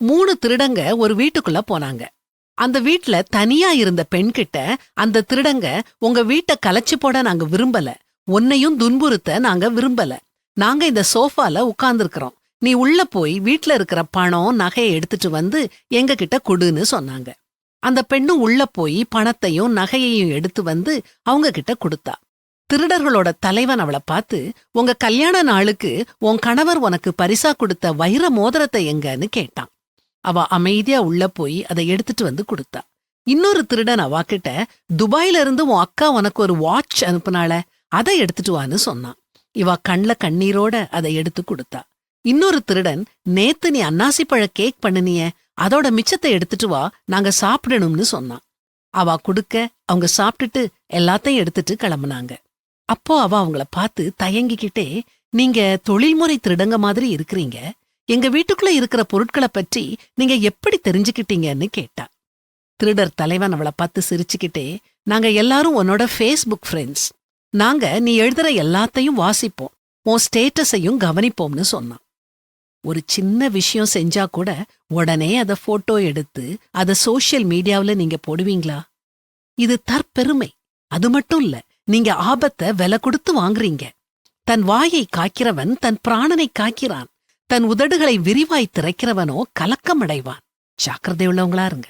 3 திருடங்க ஒரு வீட்டுக்குள்ள போனாங்க. அந்த வீட்ல தனியா இருந்த பெண்கிட்ட அந்த திருடங்க, உங்க வீட்டை கலைச்சு போட நாங்க விரும்பல, உன்னையும் துன்புறுத்த நாங்க விரும்பல, நாங்க இந்த சோஃபால உட்கார்ந்திருக்கிறோம், நீ உள்ள போய் வீட்ல இருக்கிற பணம் நகையை எடுத்துட்டு வந்து எங்க கிட்ட கொடுன்னு சொன்னாங்க. அந்த பெண்ணும் உள்ள போய் பணத்தையும் நகையையும் எடுத்து வந்து அவங்க கிட்ட கொடுத்தா. திருடர்களோட தலைவன் அவளை பார்த்து, உங்க கல்யாண நாளுக்கு உன் கணவர் உனக்கு பரிசா கொடுத்த வைர மோதிரத்தை எங்கன்னு கேட்டான். அவ அமைதியா உள்ள போய் அதை எடுத்துட்டு வந்து கொடுத்தா. இன்னொரு திருடன் அவாக்கிட்ட, துபாயில இருந்து உன் அக்கா உனக்கு ஒரு வாட்ச் அனுப்புனால, அதை எடுத்துட்டு வான்னு சொன்னான். இவ கண்ல கண்ணீரோட அதை எடுத்து கொடுத்தா. இன்னொரு திருடன், நேத்து நீ அன்னாசிப்பழ கேக் பண்ணுனிய, அதோட மிச்சத்தை எடுத்துட்டு வா, நாங்க சாப்பிடணும்னு சொன்னான். அவ குடுக்க அவங்க சாப்பிட்டுட்டு எல்லாத்தையும் எடுத்துட்டு கிளம்புனாங்க. அப்போ அவ அவங்கள பார்த்து தயங்கிக்கிட்டே, நீங்க தொழில்முறை திருடங்க மாதிரி இருக்கிறீங்க, எங்க வீட்டுக்குள்ள இருக்கிற பொருட்களை பற்றி நீங்க எப்படி தெரிஞ்சுக்கிட்டீங்கன்னு கேட்டா. திருடர் தலைவன் அவளை பார்த்து சிரிச்சுக்கிட்டே, நாங்க எல்லாரும் உன்னோட ஃபேஸ்புக் ஃப்ரெண்ட்ஸ், நாங்க நீ எழுதுற எல்லாத்தையும் வாசிப்போம், உன் ஸ்டேட்டஸையும் கவனிப்போம்னு சொன்னான். ஒரு சின்ன விஷயம் செஞ்சா கூட உடனே அதை போட்டோ எடுத்து அதை சோஷியல் மீடியாவுல நீங்க போடுவீங்களா? இது தற்பெருமை. அது மட்டும் இல்ல, நீங்க ஆபத்தை விலை கொடுத்து வாங்குறீங்க. தன் வாயை காக்கிறவன் தன் பிராணனை காக்கிறான், தன் உதடுகளை விரிவாய் திறக்கிறவனோ கலக்கமடைவான். ஜாக்கிரதை உள்ளவங்களா இருங்க.